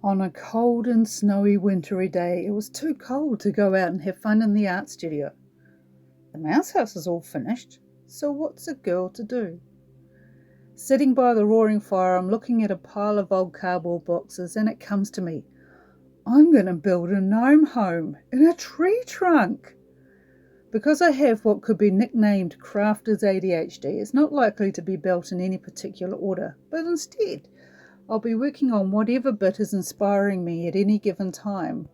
On a cold and snowy wintry day, it was too cold to go out and have fun in the art studio. The mouse house is all finished, so what's a girl to do? Sitting by the roaring fire, I'm looking at a pile of old cardboard boxes, and it comes to me. I'm going to build a gnome home in a tree trunk. Because I have what could be nicknamed crafter's ADHD, it's not likely to be built in any particular order, but instead I'll be working on whatever bit is inspiring me at any given time,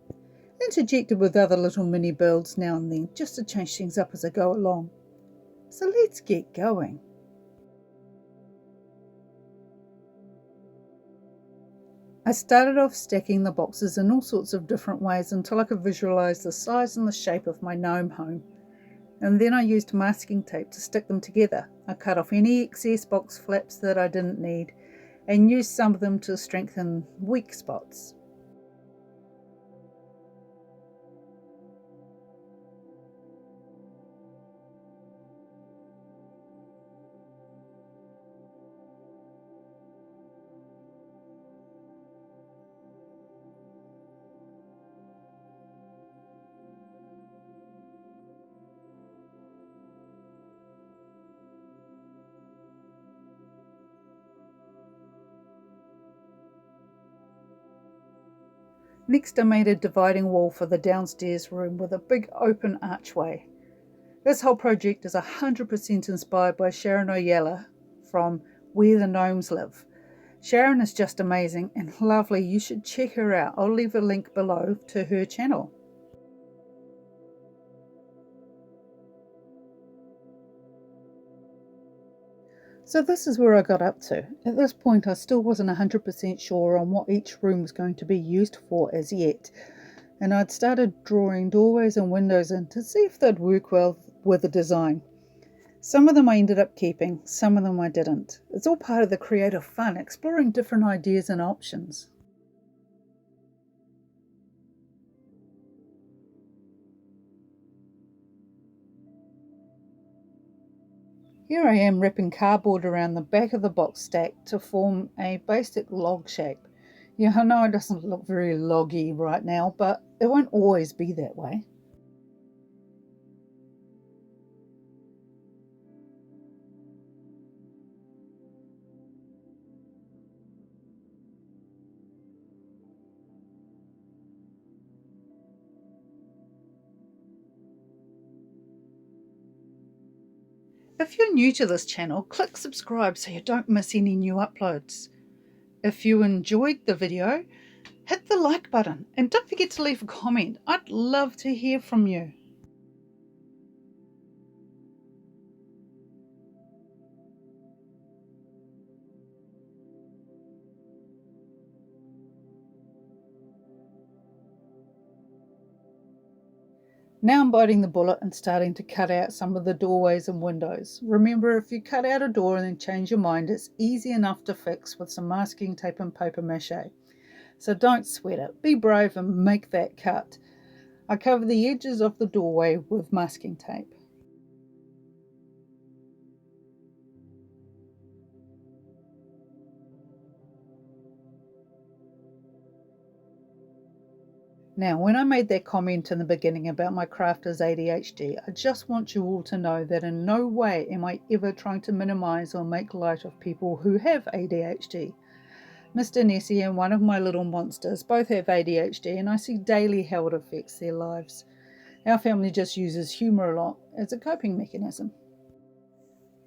interjected with other little mini builds now and then, just to change things up as I go along. So let's get going. I started off stacking the boxes in all sorts of different ways until I could visualize the size and the shape of my gnome home. And then I used masking tape to stick them together. I cut off any excess box flaps that I didn't need and used some of them to strengthen weak spots. Next, I made a dividing wall for the downstairs room with a big open archway. This whole project is 100% inspired by Sharon Oyella from Where the Gnomes Live. Sharon is just amazing and lovely. You should check her out. I'll leave a link below to her channel. So this is where I got up to. At this point I still wasn't 100% sure on what each room was going to be used for as yet, and I'd started drawing doorways and windows in to see if they'd work well with the design. Some of them I ended up keeping, some of them I didn't. It's all part of the creative fun, exploring different ideas and options. Here I am wrapping cardboard around the back of the box stack to form a basic log shape. Yeah, I know it doesn't look very loggy right now, but it won't always be that way. If you're new to this channel, click subscribe so you don't miss any new uploads. If you enjoyed the video, hit the like button and don't forget to leave a comment. I'd love to hear from you. Now I'm biting the bullet and starting to cut out some of the doorways and windows. Remember, if you cut out a door and then change your mind, it's easy enough to fix with some masking tape and paper mache. So don't sweat it. Be brave and make that cut. I cover the edges of the doorway with masking tape. Now, when I made that comment in the beginning about my crafter's ADHD, I just want you all to know that in no way am I ever trying to minimize or make light of people who have ADHD. Mr. Nessie and one of my little monsters both have ADHD, and I see daily how it affects their lives. Our family just uses humour a lot as a coping mechanism.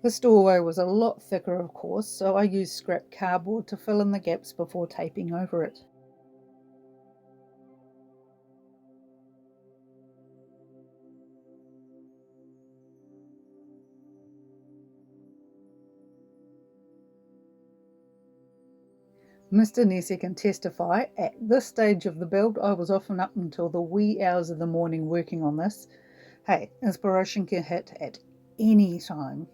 This doorway was a lot thicker, of course, so I used scrap cardboard to fill in the gaps before taping over it. Mr. Nessie can testify, at this stage of the build I was often up until the wee hours of the morning working on this. Hey, inspiration can hit at any time.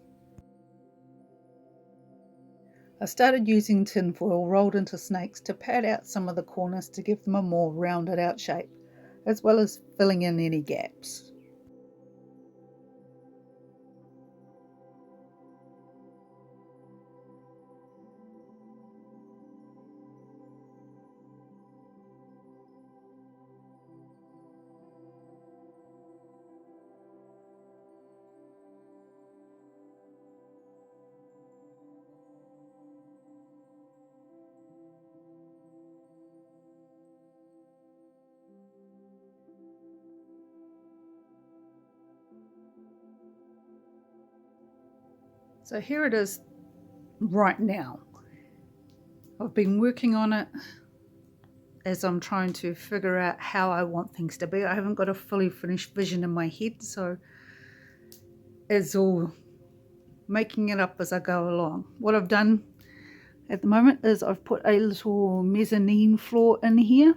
I started using tinfoil rolled into snakes to pad out some of the corners to give them a more rounded out shape, as well as filling in any gaps. So here it is right now. I've been working on it as I'm trying to figure out how I want things to be. I haven't got a fully finished vision in my head, so it's all making it up as I go along. What I've done at the moment is I've put a little mezzanine floor in here,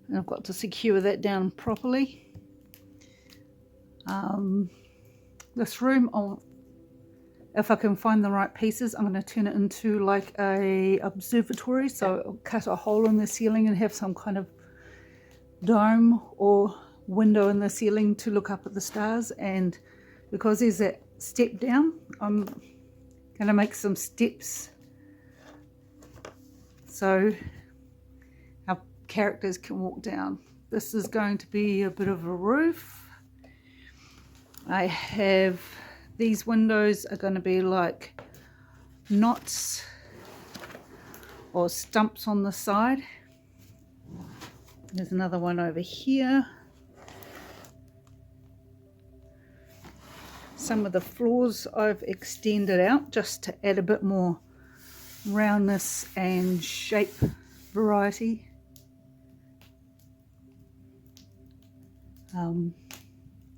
and I've got to secure that down properly. This room, if I can find the right pieces, I'm going to turn it into like a observatory. So I'll cut a hole in the ceiling and have some kind of dome or window in the ceiling to look up at the stars. And because there's that step down, I'm going to make some steps so our characters can walk down. This is going to be a bit of a roof. I have, these windows are going to be like knots or stumps on the side. There's another one over here. Some of the floors I've extended out just to add a bit more roundness and shape variety.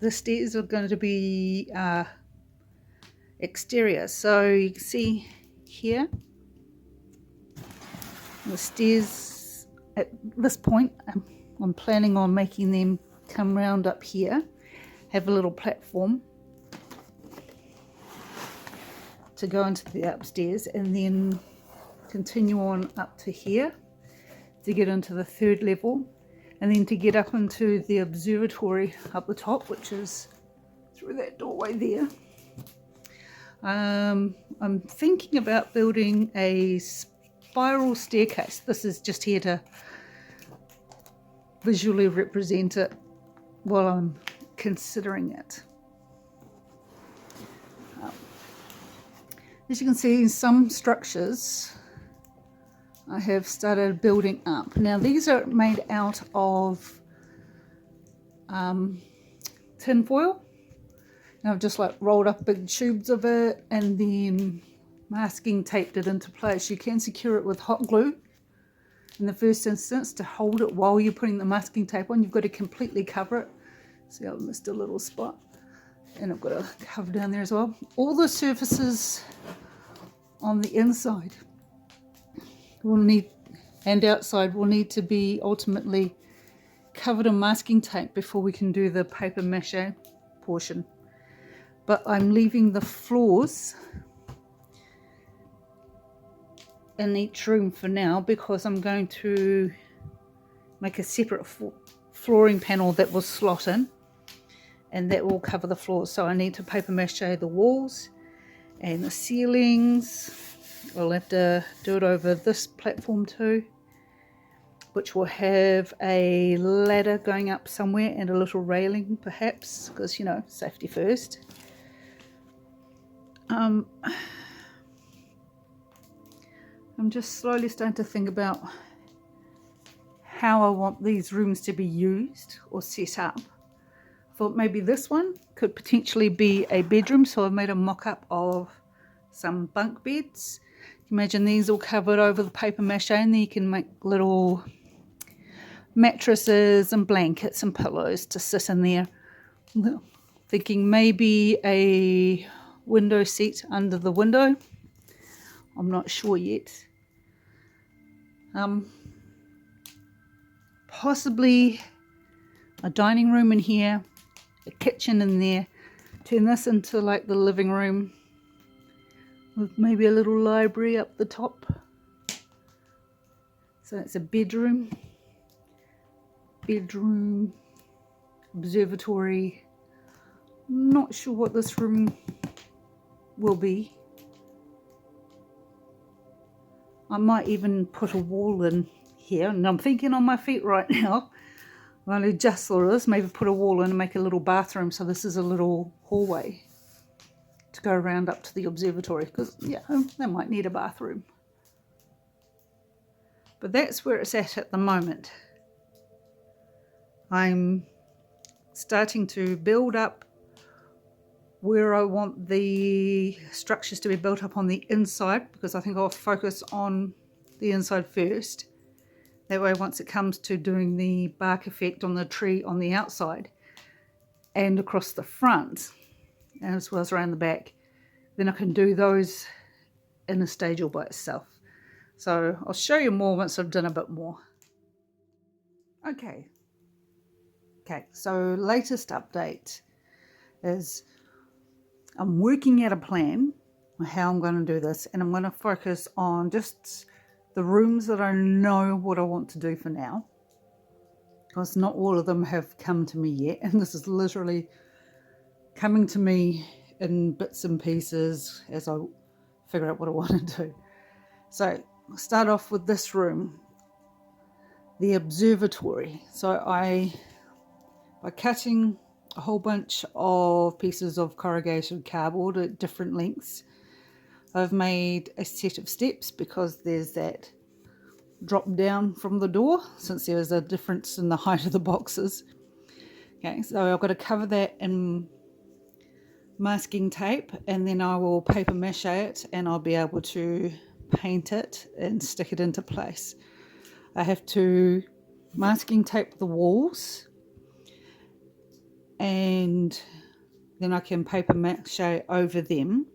The stairs are going to be exterior, so you can see here the stairs at this point. I'm planning on making them come round up here, have a little platform to go into the upstairs, and then continue on up to here to get into the third level, and then to get up into the observatory up the top, which is through that doorway there. I'm thinking about building a spiral staircase. This is just here to visually represent it while I'm considering it. As you can see, some structures I have started building up. Now these are made out of tinfoil. And I've just like rolled up big tubes of it and then masking taped it into place. You can secure it with hot glue in the first instance to hold it while you're putting the masking tape on. You've got to completely cover it. See, I've missed a little spot, and I've got a cover down there as well. All the surfaces on the inside will need, and outside will need to be ultimately covered in masking tape before we can do the paper mache portion. But I'm leaving the floors in each room for now because I'm going to make a separate flooring panel that will slot in, and that will cover the floors. So I need to paper mache the walls and the ceilings. I'll have to do it over this platform too, which will have a ladder going up somewhere and a little railing perhaps, because, you know, safety first. I'm just slowly starting to think about how I want these rooms to be used or set up. I thought maybe this one could potentially be a bedroom, so I've made a mock-up of some bunk beds. Imagine these all covered over the paper mache, and then you can make little mattresses and blankets and pillows to sit in there. Thinking maybe a window seat under the window. I'm not sure yet. Possibly a dining room in here, a kitchen in there. Turn this into like the living room with maybe a little library up the top. So it's a bedroom, observatory. Not sure what this room will be. I might even put a wall in here, and I'm thinking on my feet right now. I'll only just thought of this, maybe put a wall in and make a little bathroom, so this is a little hallway to go around up to the observatory, because yeah, they might need a bathroom. But that's where it's at the moment. I'm starting to build up where I want the structures to be built up on the inside, because I think I'll focus on the inside first. That way, once it comes to doing the bark effect on the tree on the outside and across the front, as well as around the back, then I can do those in a stage all by itself. So I'll show you more once I've done a bit more. Okay, so latest update is I'm working out a plan on how I'm going to do this, and I'm going to focus on just the rooms that I know what I want to do for now, because not all of them have come to me yet, and this is literally coming to me in bits and pieces as I figure out what I want to do. So I'll start off with this room, the observatory. So by cutting a whole bunch of pieces of corrugated cardboard at different lengths, I've made a set of steps, because there's that drop down from the door, since there's a difference in the height of the boxes. Okay, so I've got to cover that in masking tape, and then I will paper mache it, and I'll be able to paint it and stick it into place. I have to masking tape the walls, and then I can paper mache over them.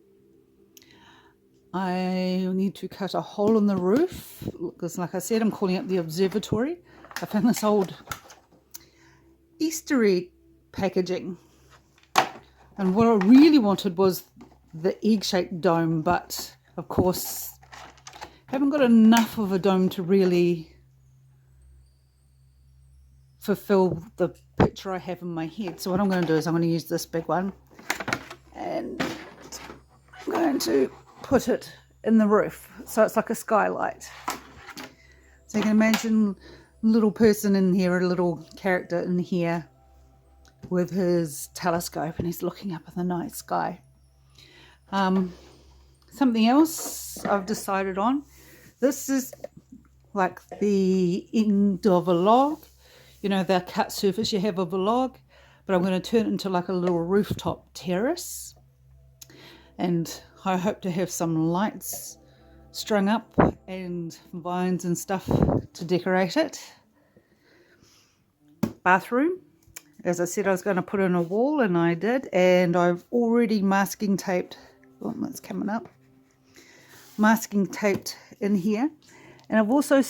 I need to cut a hole in the roof, because like I said, I'm calling it the observatory. I found this old Easter egg packaging, and what I really wanted was the egg-shaped dome, but of course I haven't got enough of a dome to really fulfill the picture I have in my head. So what I'm going to do is I'm going to use this big one, and I'm going to put it in the roof, so it's like a skylight. So you can imagine a little person in here, a little character in here with his telescope, and he's looking up at the night sky. Something else I've decided on, this is like the end of a log, you know, the cut surface you have of a log, but I'm going to turn it into like a little rooftop terrace, and I hope to have some lights strung up and vines and stuff to decorate it. Bathroom, as I said I was going to put in a wall, and I did, and I've already masking taped, oh that's coming up, masking taped in here, and I've also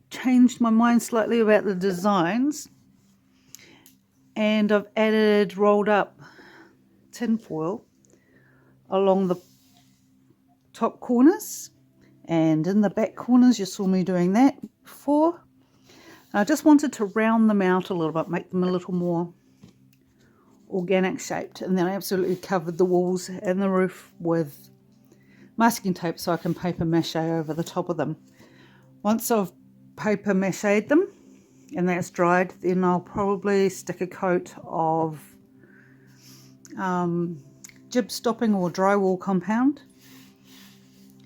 changed my mind slightly about the designs, and I've added rolled up tinfoil along the top corners and in the back corners. You saw me doing that before. I just wanted to round them out a little bit, make them a little more organic shaped, and then I absolutely covered the walls and the roof with masking tape so I can paper mache over the top of them. Once I've paper mache'd them and that's dried, then I'll probably stick a coat of jib stopping or drywall compound,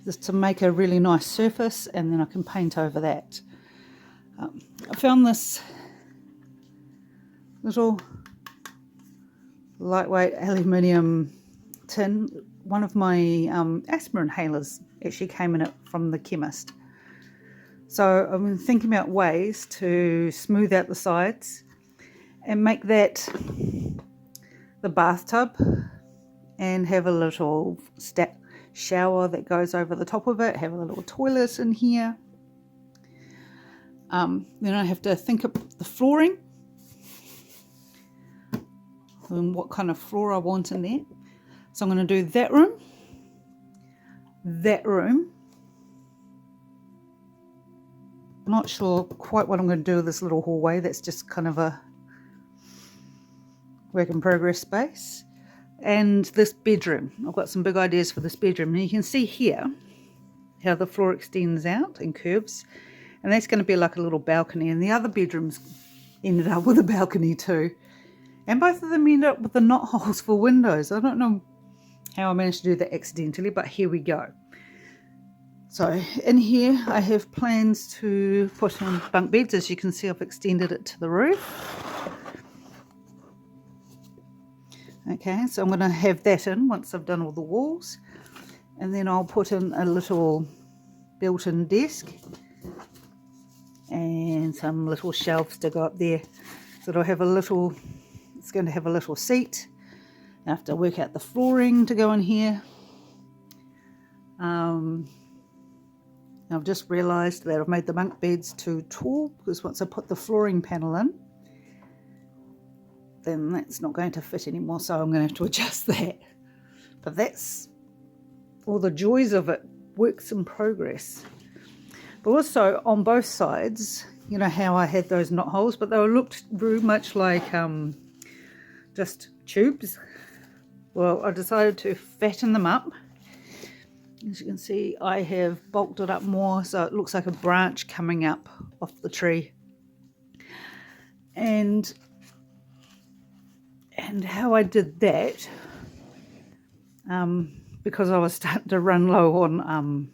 just to make a really nice surface, and then I can paint over that. I found this little lightweight aluminium tin. One of my asthma inhalers actually came in it from the chemist. So I've been thinking about ways to smooth out the sides and make that the bathtub, and have a little shower that goes over the top of it, have a little toilet in here. Then I have to think of the flooring and what kind of floor I want in there. So I'm going to do that room. I'm not sure quite what I'm going to do with this little hallway. That's just kind of a work in progress space. And this bedroom, I've got some big ideas for this bedroom, and you can see here how the floor extends out and curves, and that's going to be like a little balcony, and the other bedrooms ended up with a balcony too, and both of them ended up with the knot holes for windows. I don't know how I managed to do that accidentally, but here we go. So in here I have plans to put in bunk beds. As you can see, I've extended it to the roof. Okay, so I'm going to have that in once I've done all the walls, and then I'll put in a little built-in desk and some little shelves to go up there. So it'll have a little, it's going to have a little seat. I have to work out the flooring to go in here. I've just realised that I've made the bunk beds too tall, because once I put the flooring panel in, then that's not going to fit anymore, so I'm going to have to adjust that. But that's all the joys of it, works in progress. But also on both sides, you know how I had those knot holes, but they looked very much like just tubes. Well, I decided to fatten them up. As you can see, I have bulked it up more, so it looks like a branch coming up off the tree. And how I did that, because I was starting to run low on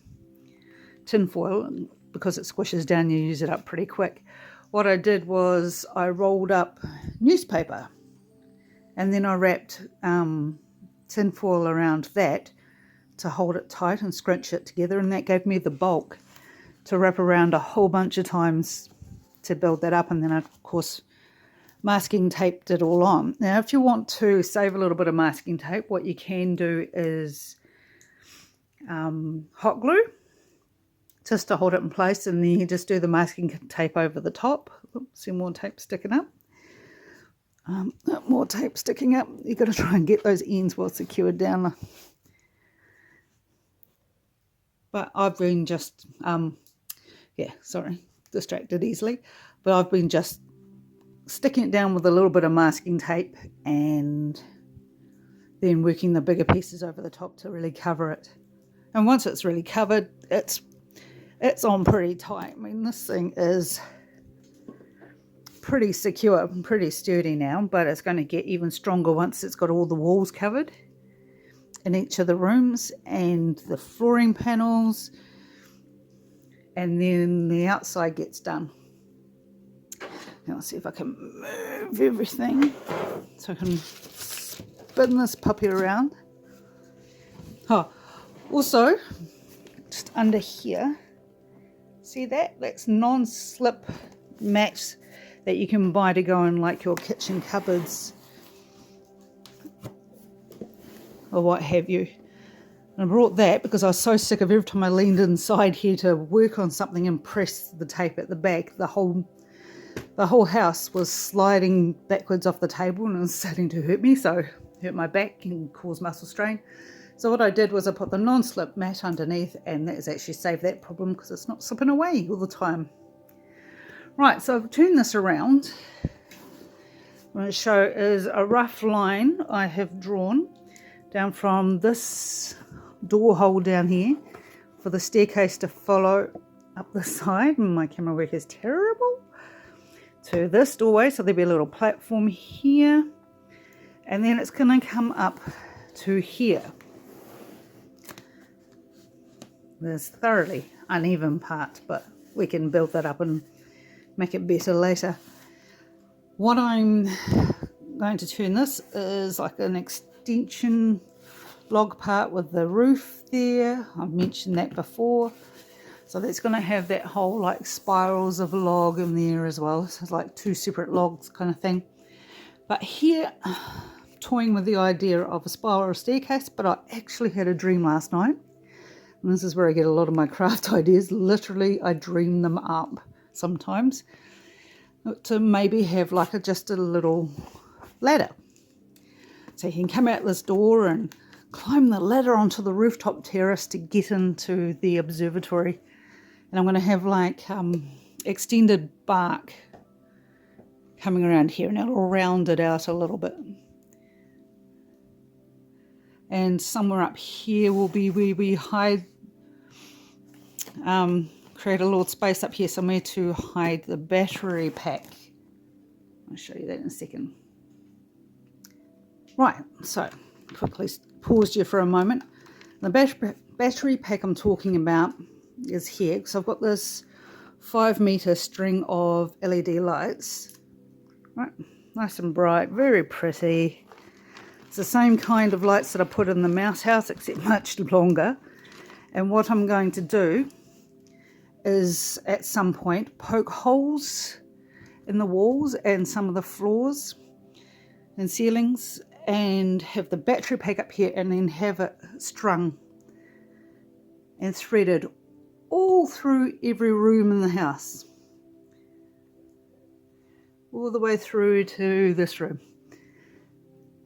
tinfoil, because it squishes down, you use it up pretty quick. What I did was I rolled up newspaper, and then I wrapped tinfoil around that to hold it tight and scrunch it together, and that gave me the bulk to wrap around a whole bunch of times to build that up. And then I, of course, masking taped it all on. Now if you want to save a little bit of masking tape, what you can do is hot glue just to hold it in place, and then you just do the masking tape over the top. Oops, see more tape sticking up. More tape sticking up. You've got to try and get those ends well secured down. But I've been just, distracted easily. But I've been just sticking it down with a little bit of masking tape and then working the bigger pieces over the top to really cover it. And once it's really covered, it's on pretty tight. I mean, this thing is pretty secure, pretty sturdy now, but it's going to get even stronger once it's got all the walls covered in each of the rooms and the flooring panels, and then the outside gets done. Now let's see if I can move everything so I can spin this puppy around. Oh, also just under here, see that? That's non-slip mats that you can buy to go in like your kitchen cupboards or what have you. And I brought that because I was so sick of every time I leaned inside here to work on something and press the tape at the back, the whole house was sliding backwards off the table and it was starting to hurt me, so hurt my back and cause muscle strain. So what I did was I put the non-slip mat underneath, and that has actually saved that problem because it's not slipping away all the time. Right, so I've turned this around. What I'm going to show is a rough line I have drawn down from this door hole down here for the staircase to follow up the side, and my camera work is terrible, to this doorway. So there'll be a little platform here, and then it's going to come up to here. There's thoroughly uneven part, but we can build that up and make it better later. What I'm going to turn this is like an extension log part with the roof there. I've mentioned that before. So that's going to have that whole like spirals of log in there as well. So it's like two separate logs kind of thing. But here, toying with the idea of a spiral staircase, but I actually had a dream last night. And this is where I get a lot of my craft ideas. Literally, I dream them up sometimes, to maybe have like just a little ladder. So you can come out this door and climb the ladder onto the rooftop terrace to get into the observatory. And I'm going to have like extended bark coming around here, and it'll round it out a little bit. And somewhere up here will be where we hide, create a little space up here somewhere to hide the battery pack. I'll show you that in a second. Right, so quickly pause you for a moment. The battery pack I'm talking about is here. So I've got this 5-meter string of LED lights. Right, nice and bright, very pretty. It's the same kind of lights that I put in the mouse house, except much longer. And what I'm going to do is at some point poke holes in the walls and some of the floors and ceilings and have the battery pack up here and then have it strung and threaded all through every room in the house, all the way through to this room.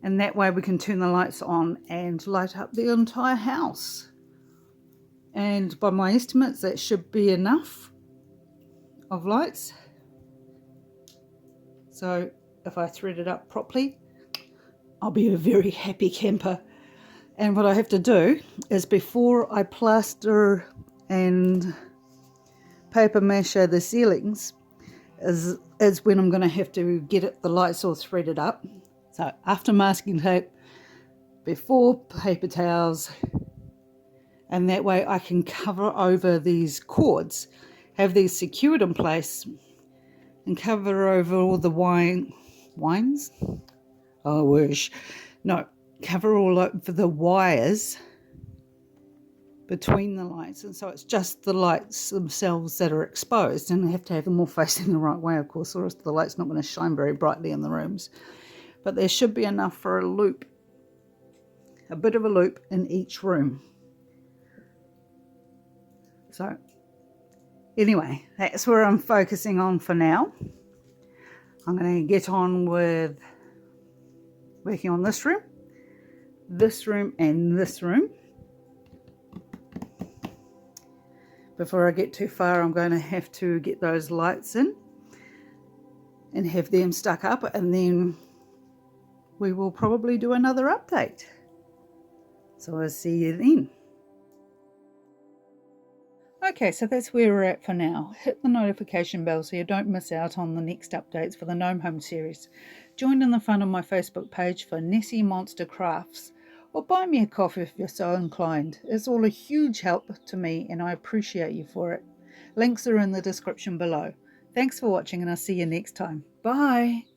And that way we can turn the lights on and light up the entire house. And by my estimates, that should be enough of lights. So if I thread it up properly, I'll be a very happy camper. And what I have to do is, before I plaster and paper mache the ceilings, is when I'm going to have to get the lights all threaded up. So after masking tape, before paper towels, and that way I can cover over these cords, have these secured in place, and cover over all the wines? I wish. No, cover all over the wires between the lights, and so it's just the lights themselves that are exposed, and I have to have them all facing the right way, of course, or else the light's not going to shine very brightly in the rooms. But there should be enough for a loop, a bit of a loop in each room. So anyway, that's where I'm focusing on for now. I'm going to get on with working on this room, and this room. Before I get too far, I'm going to have to get those lights in and have them stuck up, and then we will probably do another update. So I'll see you then. Okay, so that's where we're at for now. Hit the notification bell so you don't miss out on the next updates for the Gnome Home series. Join in the fun on my Facebook page for Nessie Monster Crafts, or buy me a coffee if you're so inclined. It's all a huge help to me and I appreciate you for it. Links are in the description below. Thanks for watching and I'll see you next time. Bye!